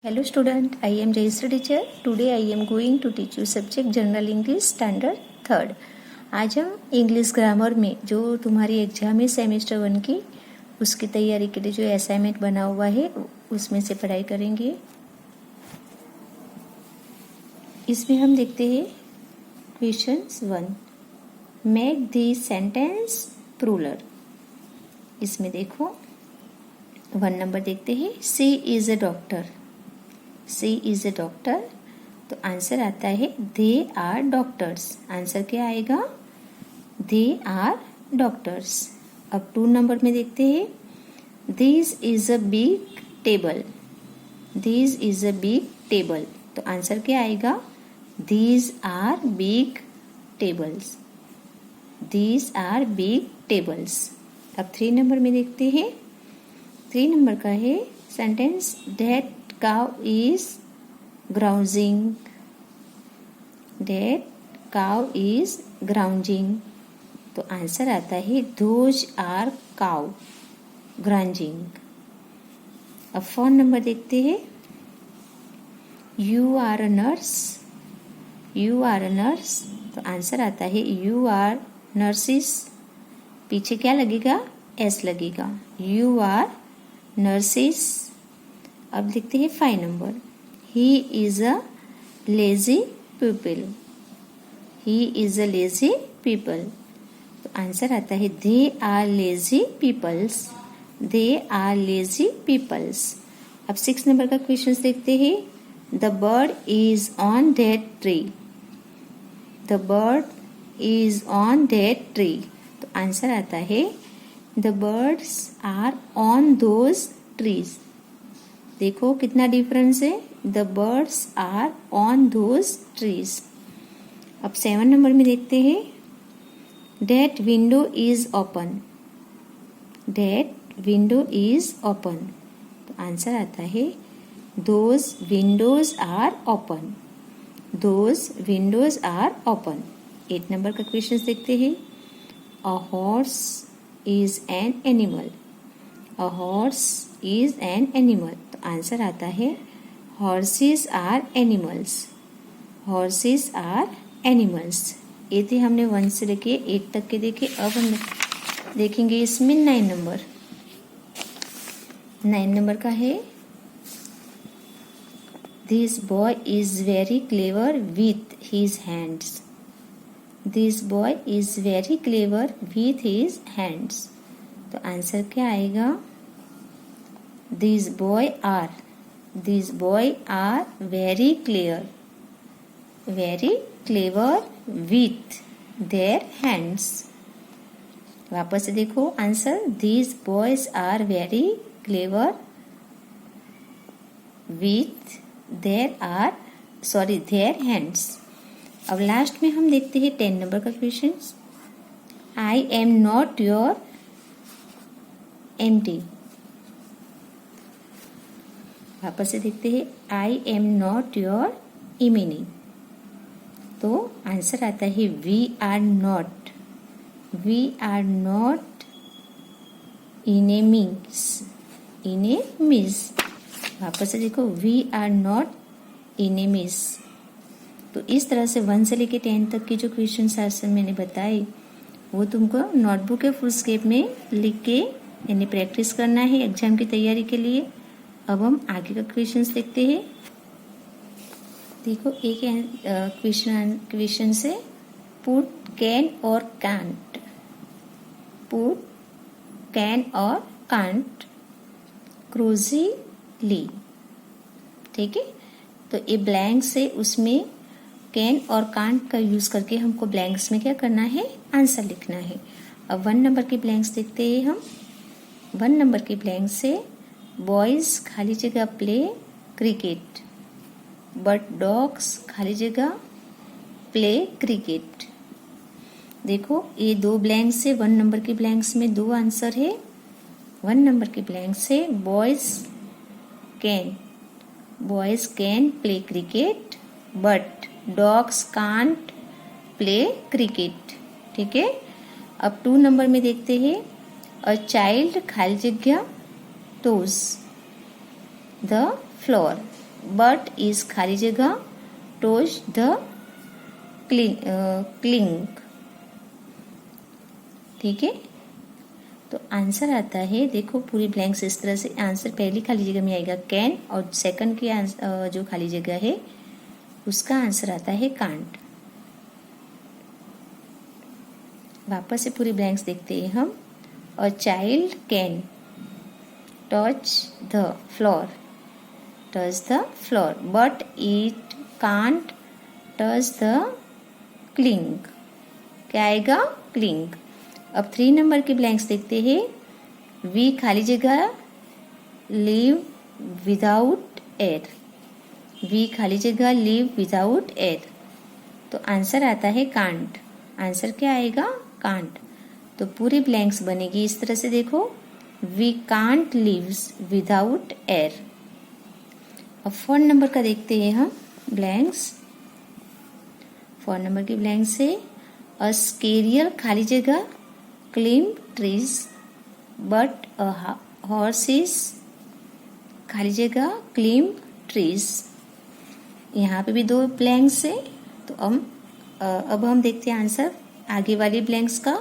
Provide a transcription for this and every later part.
Hello student, I am Jayashree teacher. Today I am going to teach you subject General English Standard 3rd. आज हम English grammar में जो तुम्हारी exam है semester 1 की उसकी तैयारी के लिए जो असाइनमेंट बना हुआ है उसमें से पढ़ाई करेंगे। इसमें हम देखते हैं questions 1, make the sentence plural. इसमें देखो 1 नंबर देखते हैं, she is a doctor. She is a doctor, तो आंसर आता है दे आर डॉक्टर्स। आंसर क्या आएगा? They are doctors. अब 2 नंबर में देखते हैं, this is a big table. This is a big table, तो आंसर क्या आएगा? These are big tables. These are big tables. अब 3 नंबर में देखते हैं, 3 नंबर का है sentence, that cow is grousing. That cow is grousing, तो आंसर आता है those are cow grousing। अब 4 नंबर देखते हैं, you are a nurse। you are a nurse, तो आंसर आता है you are nurses। पीछे क्या लगेगा? s लगेगा। you are nurses। अब देखते हैं 5 number, he is a lazy people. He is a lazy people, तो आंसर आता है they are lazy peoples. They are lazy peoples. अब 6 नंबर का क्वेश्चन देखते हैं, the bird is on that tree. The bird is on that tree, तो answer आता है the birds are on those trees. देखो कितना डिफरेंस है, the birds are on those trees. अब 7 नंबर में देखते हैं, that window is open. That window is open, तो आंसर आता है those windows are open. Those windows are open. 8 number का क्वेश्चन देखते हैं, a horse is an animal. A horse is an animal, तो आंसर आता है horses are animals. Horses are animals. ये थे हमने 1 से लेके 8 तक के देखे। अब हम देखेंगे इसमें 9 नंबर। 9 नंबर का है, this boy is very clever with his hands. This boy is very clever with his hands, तो आंसर क्या आएगा? These boy are very clever with their hands। वापस से देखो answer, these boys are very clever with their hands। अब last में हम देखते हैं 10 नंबर का question, I am not your empty। वापस से देखते हैं, आई एम नॉट योर इमिनी, तो आंसर आता है वी आर नॉट इनेमीज। वापस से देखो, वी आर नॉट इनेमीज। तो इस तरह से 1 से लेके 10 तक के जो क्वेश्चन आंसर मैंने बताए वो तुमको नोटबुक के फुल स्केप में लिख के यानी प्रैक्टिस करना है एग्जाम की तैयारी के लिए। अब हम आगे का क्वेश्चंस देखते हैं। देखो एक क्वेश्चन से, पुट कैन और कांट। पुट कैन और कांट क्रूजिली। ठीक है, तो ये ब्लैंक से उसमें कैन और कांट का यूज करके हमको ब्लैंक्स में क्या करना है? आंसर लिखना है। अब 1 नंबर के ब्लैंक्स देखते हैं हम। 1 नंबर के ब्लैंक से, बॉयज खाली जगह प्ले क्रिकेट, बट डॉग्स खाली जगह प्ले क्रिकेट। देखो ये 2 ब्लैंक से 1 नंबर के ब्लैंक्स में 2 आंसर है। 1 नंबर के ब्लैंक से, boys can play cricket but dogs can't play cricket. ठीक है, अब 2 नंबर में देखते हैं, अ चाइल्ड खाली जगह toes the floor। But is खाली जगह टोज द क्लिंग। ठीक है, तो आंसर आता है, देखो पूरी ब्लैंक्स इस तरह से। आंसर पहली खाली जगह में आएगा कैन, और सेकंड की जो खाली जगह है उसका आंसर आता है कांट। वापस से पूरी ब्लैंक्स देखते हैं हम। A child can touch the floor, touch the floor, but it can't touch the cling. क्या आएगा? क्लिंग। अब 3 नंबर के ब्लैंक्स देखते हैं। वी खाली जगह लिव विदाउट एयर, वी खाली जगह लिव विदाउट एयर, तो आंसर आता है कांट। आंसर क्या आएगा? कांट। तो पूरी ब्लैंक्स बनेगी इस तरह से, देखो we can't lives without air. अब 4 नंबर का देखते हैं हम ब्लैंक्स। 4 नंबर की ब्लैंक से अ स्केरियल खाली जगह climb trees but a horse is खाली जगह क्लिम्ब ट्रीज। यहाँ पे भी 2 ब्लैंक्स है, तो अब हम देखते हैं आंसर। आगे वाली ब्लैंक्स का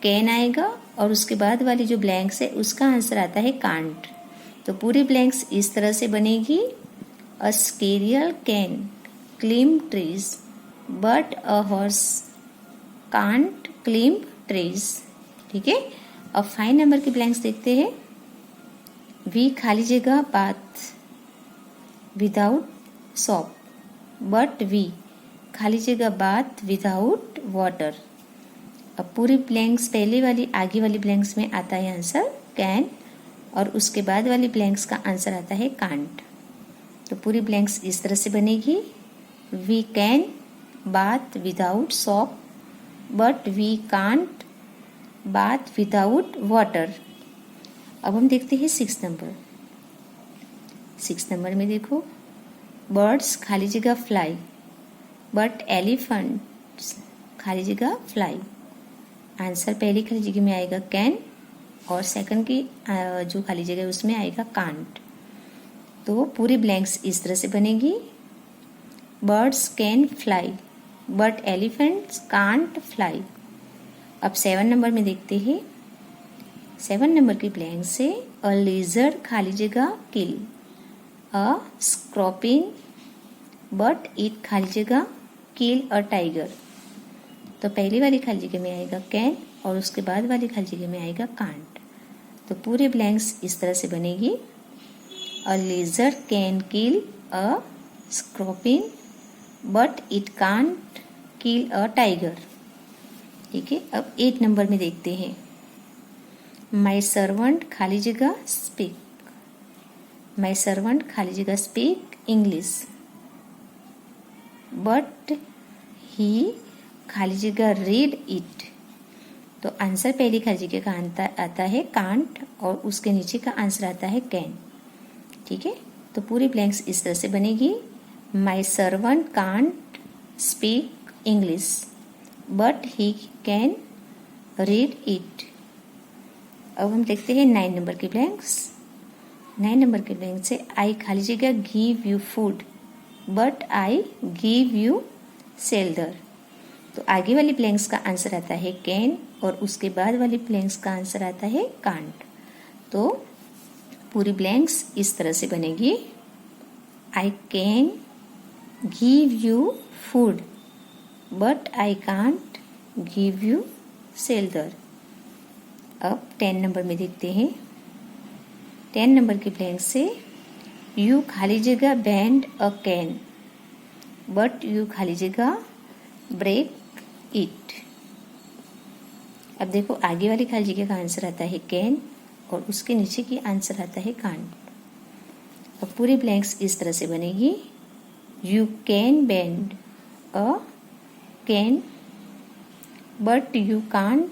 कैन आएगा और उसके बाद वाली जो ब्लैंक्स है उसका आंसर आता है कांट। तो पूरी ब्लैंक्स इस तरह से बनेगी। A squirrel can climb trees but a horse can't climb trees. ठीक है, अब 5 नंबर की ब्लैंक्स देखते हैं। वी खाली जगह bath without soap, but we खाली जगह बाथ विदाउट वाटर। अब पूरी ब्लैंक्स पहले वाली आगे वाली ब्लैंक्स में आता है आंसर कैन, और उसके बाद वाली ब्लैंक्स का आंसर आता है कांट। तो पूरी ब्लैंक्स इस तरह से बनेगी। We can bath without soap but we can't bath without water. अब हम देखते हैं 6 नंबर। 6 नंबर में देखो बर्ड्स खाली जगह फ्लाई बट एलिफेंट्स खाली जगह फ्लाई। आंसर पहली खाली जगह में आएगा कैन, और सेकंड की जो खाली जगह है उसमें आएगा कांट। तो पूरी ब्लैंक्स इस तरह से बनेगी। Birds can fly but elephants can't fly. अब 7 नंबर में देखते हैं। 7 नंबर की ब्लैंक से अ लेजर खाली जगह किल अ स्कॉर्पियन बट इट खाली जगह किल अ टाइगर। तो पहली वाली खाली जगह में आएगा कैन, और उसके बाद वाली खाली जगह में आएगा कांट। तो पूरे ब्लैंक्स इस तरह से बनेगी। A lizard can kill a scorpion but it can't kill a tiger. ठीक है, अब 8 नंबर में देखते हैं। माई सर्वेंट खाली जगह स्पीक, माई सर्वेंट खाली जगह स्पीक इंग्लिश बट ही खाली जगह रीड इट। तो आंसर पहली खाली जगह का आता है कांट, और उसके नीचे का आंसर आता है कैन। ठीक है, तो पूरी ब्लैंक्स इस तरह से बनेगी। My servant can't speak English but he can read it. अब हम देखते हैं 9 नंबर की ब्लैंक्स। 9 नंबर के ब्लैंक से आई खाली जगह give you food but I give you shelter. तो आगे वाली ब्लैंक्स का आंसर आता है कैन, और उसके बाद वाली ब्लैंक्स का आंसर आता है कांट। तो पूरी ब्लैंक्स इस तरह से बनेगी। I can give you food but I can't give you shelter. अब 10 नंबर में देखते हैं। 10 नंबर की ब्लैंक से यू खाली जगह band a can but you खाली जगह ब्रेक इट। अब देखो आगे वाली खाली जगह का आंसर आता है कैन, और उसके नीचे की आंसर आता है कांट। अब पूरी ब्लैंक्स इस तरह से बनेगी। You can bend a can but you can't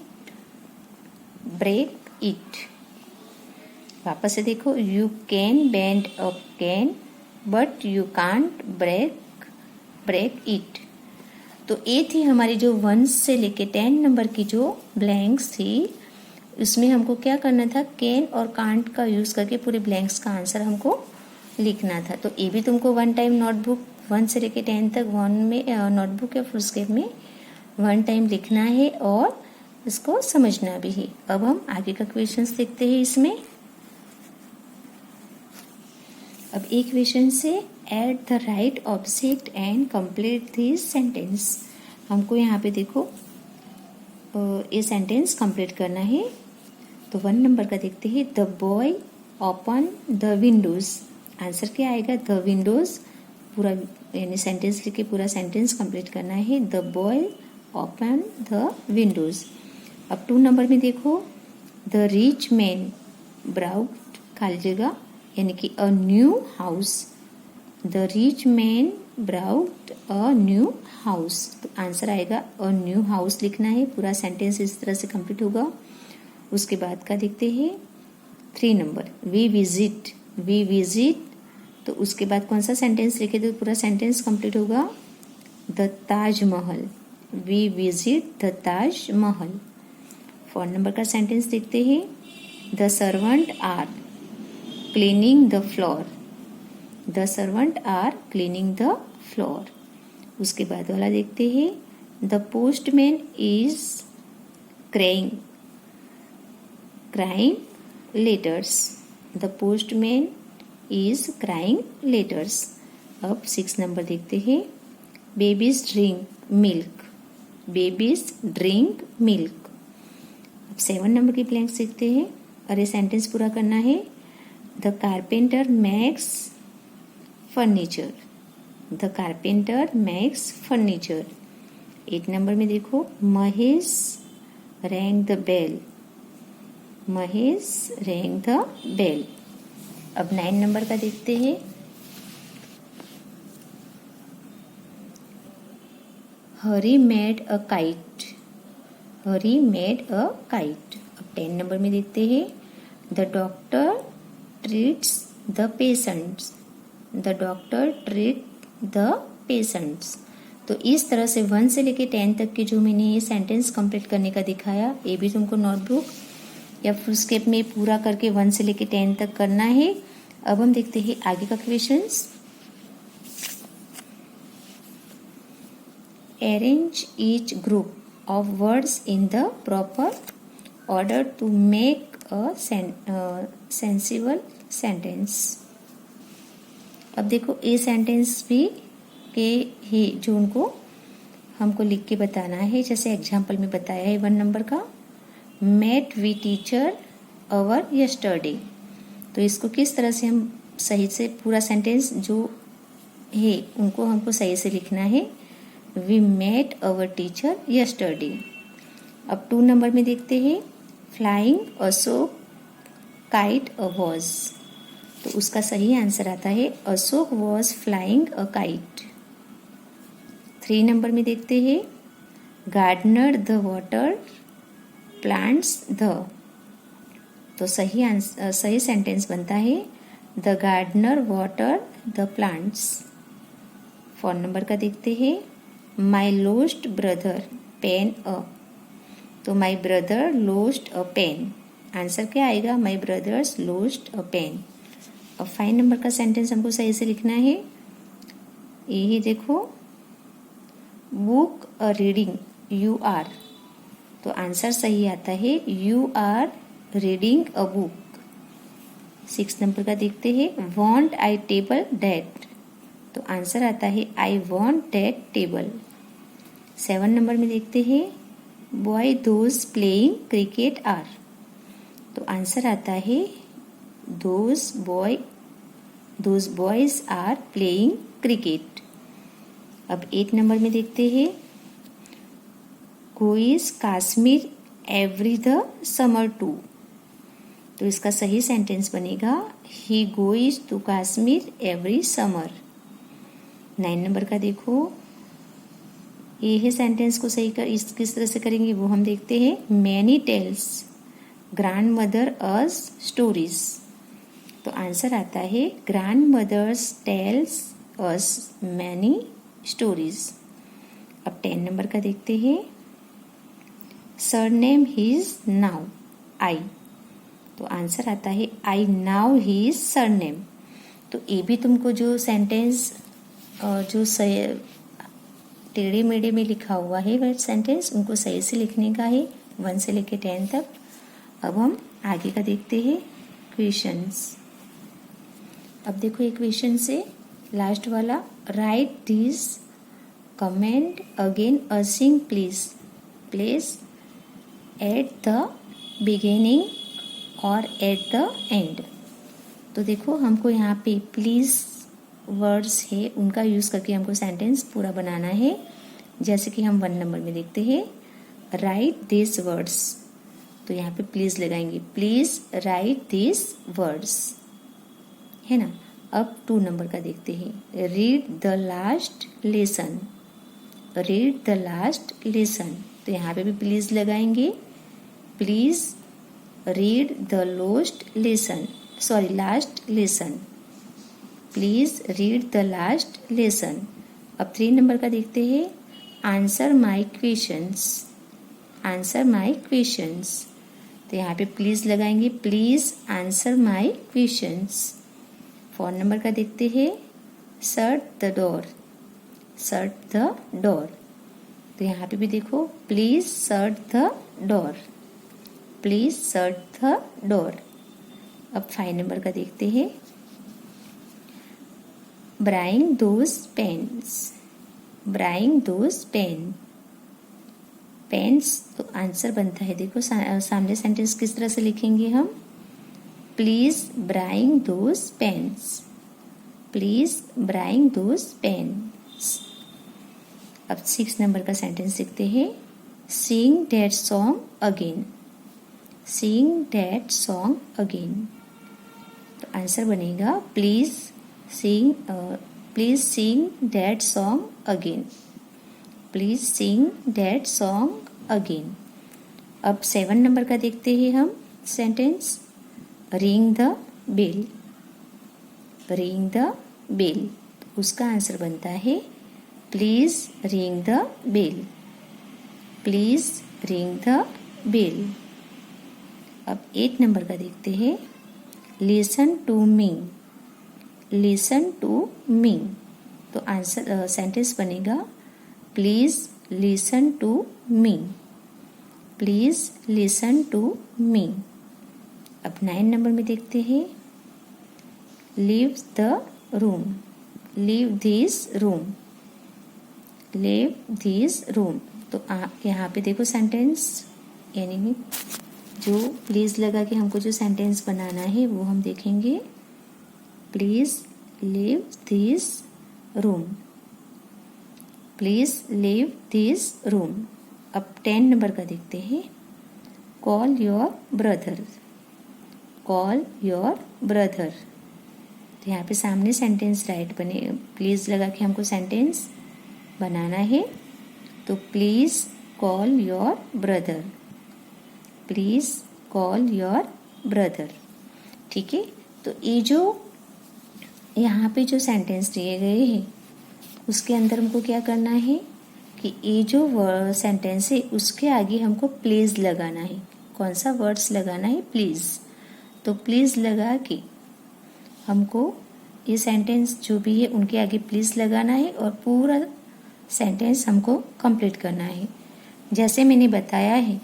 break it. वापस से देखो, you can bend a can but you can't break it. तो ये थी हमारी जो 1 से लेके 10 नंबर की जो ब्लैंक्स थी। उसमें हमको क्या करना था, कैन और कांट का यूज़ करके पूरे ब्लैंक्स का आंसर हमको लिखना था। तो ये भी तुमको वन टाइम नोटबुक 1 से लेकर 10 तक वन में नोटबुक या फुल स्केप में वन टाइम लिखना है और इसको समझना भी है। अब हम आगे का क्वेश्चंस देखते हैं इसमें। अब एक क्वेश्चन से add the right object and complete this sentence. हमको यहाँ पे देखो ये सेंटेंस कंप्लीट करना है। तो 1 नंबर का देखते हैं। The boy open the Windows. Answer क्या आएगा? The Windows. पूरा यानी सेंटेंस लिख के पूरा सेंटेंस कंप्लीट करना है। The boy open the Windows. अब 2 नंबर में देखो। द रिच मैन ब्राउट खाली जगह यानी कि a new house. The rich man brought a new house. तो आंसर आएगा अ न्यू हाउस लिखना है। पूरा सेंटेंस इस तरह से कंप्लीट होगा। उसके बाद का देखते हैं 3 नंबर। We visit. तो उसके बाद कौन सा सेंटेंस लिखे तो पूरा सेंटेंस कंप्लीट होगा? The Taj Mahal. We visit the Taj Mahal. 4 number का सेंटेंस देखते हैं। The servant are cleaning the floor. The servant are cleaning the floor. उसके बाद वाला देखते हैं। The postman is crying letters. The postman is crying letters. अब 6 नंबर देखते हैं। Babies drink milk. Babies drink milk. अब 7 नंबर की ब्लैंक्स देखते हैं और ये सेंटेंस पूरा करना है। The carpenter makes furniture. The carpenter makes furniture. 8 number में देखो। Mahesh rang the bell. Mahesh rang the bell. अब 9 नंबर का देखते हैं। Hari made a kite. Hari made a kite. अब 10 नंबर में देखते हैं। The doctor treats the patients. The doctor treat the patients. तो इस तरह से 1 से लेके 10 तक की जो मैंने ये सेंटेंस कंप्लीट करने का दिखाया, ये भी तुमको नोटबुक या फुल स्केप में पूरा करके 1 से लेके 10 तक करना है। अब हम देखते हैं आगे का questions. Arrange each group of words in the proper order to make a sensible sentence. अब देखो ये सेंटेंस भी के ही जो उनको हमको लिख के बताना है, जैसे एग्जाम्पल में बताया है 1 नंबर का। Met we teacher our yesterday. तो इसको किस तरह से हम सही से पूरा सेंटेंस जो है उनको हमको सही से लिखना है। We met our teacher yesterday. अब 2 नंबर में देखते हैं। Flying Ashok kite a was. तो उसका सही आंसर आता है Ashok was flying a kite. 3 number में देखते हैं। Gardener the water plants the. तो सही सेंटेंस बनता है the gardener water the plants. 4 number का देखते हैं। My lost brother pen a. तो my brother lost a pen. Answer क्या आएगा? माई ब्रदर्स लोस्ट अ पेन। अब 5 नंबर का सेंटेंस हमको सही से लिखना है। यही देखो। Book a reading you are. तो आंसर सही आता है you are reading a book. 6 number का देखते हैं। Want I table that. तो आंसर आता है I want that table. 7 number में देखते हैं। Boy those playing cricket are. तो आंसर आता है those boys are playing cricket. अब 8 नंबर में देखते हैं। Goes Kashmir every the summer to. तो इसका सही सेंटेंस बनेगा ही goes to Kashmir every summer. 9 number का देखो। ये है सेंटेंस को सही किस तरह से करेंगे वो हम देखते हैं। Many tells grand mother us stories. तो आंसर आता है grand mothers tells us many stories. अब 10 नंबर का देखते हैं। Surname his now I. तो आंसर आता है आई नाउ हिज सरनेम। तो ये भी तुमको जो सेंटेंस जो टेढ़े मेढ़े में लिखा हुआ है वह सेंटेंस उनको सही से लिखने का है 1 से लेकर 10 तक। अब हम आगे का देखते हैं क्वेश्चंस। अब देखो ये क्वेश्चन से लास्ट वाला, राइट दिस कमेंट again inserting please at the beginning और एट द एंड। तो देखो हमको यहाँ पे प्लीज़ वर्ड्स है उनका यूज़ करके हमको सेंटेंस पूरा बनाना है। जैसे कि हम 1 नंबर में देखते हैं, राइट दिस वर्ड्स, तो यहाँ पे प्लीज़ लगाएंगे, प्लीज़ राइट दिस वर्ड्स, है ना। अब 2 नंबर का देखते हैं, read the last lesson, read the last lesson, तो यहाँ पे भी प्लीज़ लगाएंगे, please read the last lesson, please read the last lesson. अब 3 नंबर का देखते हैं, answer my questions, answer my questions, तो यहाँ पे प्लीज लगाएंगे, please answer my questions. 4 number का देखते हैं, shut the door, shut the door, तो यहाँ पे भी देखो please shut the door, please shut the door. अब 5 नंबर का देखते हैं, bring those pens, bring those pens, तो आंसर बनता है, देखो सामने सेंटेंस किस तरह से लिखेंगे हम, please bring those pens, please bring those pens। अब 6 नंबर का सेंटेंस लिखते हैं, sing that song again, sing that song again, तो आंसर बनेगा please sing that song again, please sing that song again। अब 7 नंबर का देखते हैं हम sentence, ring the bell, ring the bell, उसका आंसर बनता है please ring the bell, please ring the bell। अब 8 नंबर का देखते हैं, listen to me, listen to me, तो आंसर सेंटेंस बनेगा please listen to me, please listen to me. अब 9 नंबर में देखते हैं, leave the room, leave this room, leave this room, तो यहाँ पे देखो सेंटेंस, यानी जो प्लीज लगा के हमको जो सेंटेंस बनाना है वो हम देखेंगे, please leave this room, please leave this room. अब 10 नंबर का देखते हैं, call your brother, call your brother, तो यहाँ पे सामने सेंटेंस राइट बने, प्लीज लगा के हमको सेंटेंस बनाना है, तो please call your brother, please call your brother. ठीक है, तो ये जो यहाँ पे जो सेंटेंस दिए गए हैं उसके अंदर हमको क्या करना है कि ये जो सेंटेंस है उसके आगे हमको प्लीज लगाना है। कौन सा वर्ड्स लगाना है, प्लीज, तो प्लीज लगा के हमको ये सेंटेंस जो भी है उनके आगे प्लीज लगाना है और पूरा सेंटेंस हमको कंप्लीट करना है। जैसे मैंने बताया है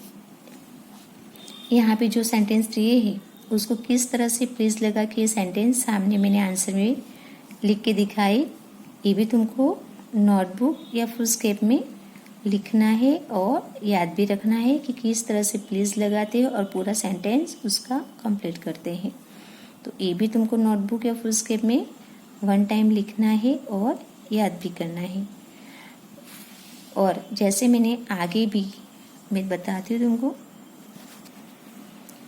यहाँ पे जो सेंटेंस दिए है उसको किस तरह से प्लीज लगा के सेंटेंस सामने मैंने आंसर में लिख के दिखाई, ये भी तुमको नोटबुक या फुल स्केप में लिखना है और याद भी रखना है कि किस तरह से प्लीज लगाते हैं और पूरा सेंटेंस उसका कंप्लीट करते हैं। तो ये भी तुमको नोटबुक या फुल स्केप में 1 टाइम लिखना है और याद भी करना है। और जैसे मैंने आगे भी मैं बताती हूँ तुमको,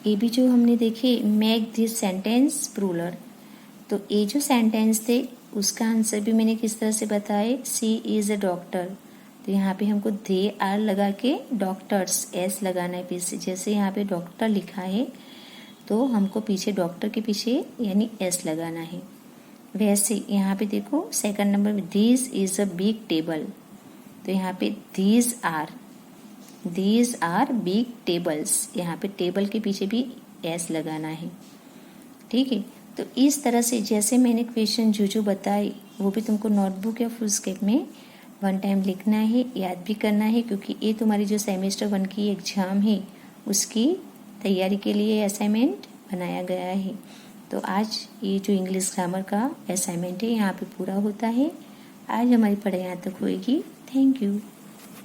ये भी जो हमने देखे मेक दिस सेंटेंस प्लूरल, तो ये जो सेंटेंस थे उसका आंसर भी मैंने किस तरह से बताए, सी इज़ अ डॉक्टर, तो यहाँ पे हमको दे आर लगा के डॉक्टर्स एस लगाना है पीछे, जैसे यहाँ पे डॉक्टर लिखा है तो हमको पीछे डॉक्टर के पीछे यानी एस लगाना है। वैसे यहाँ पे देखो 2 नंबर में this is a big table, तो यहाँ पे दीज आर बिग टेबल्स, यहाँ पे टेबल के पीछे भी एस लगाना है। ठीक है, तो इस तरह से जैसे मैंने क्वेश्चन जो बताए वो भी तुमको नोटबुक या फुल स्केप में 1 टाइम लिखना है, याद भी करना है, क्योंकि ये तुम्हारी जो सेमेस्टर 1 की एग्ज़ाम है उसकी तैयारी के लिए असाइनमेंट बनाया गया है। तो आज ये जो इंग्लिश ग्रामर का असाइनमेंट है यहाँ पे पूरा होता है। आज हमारी पढ़ाई यहाँ तक होएगी। Thank you.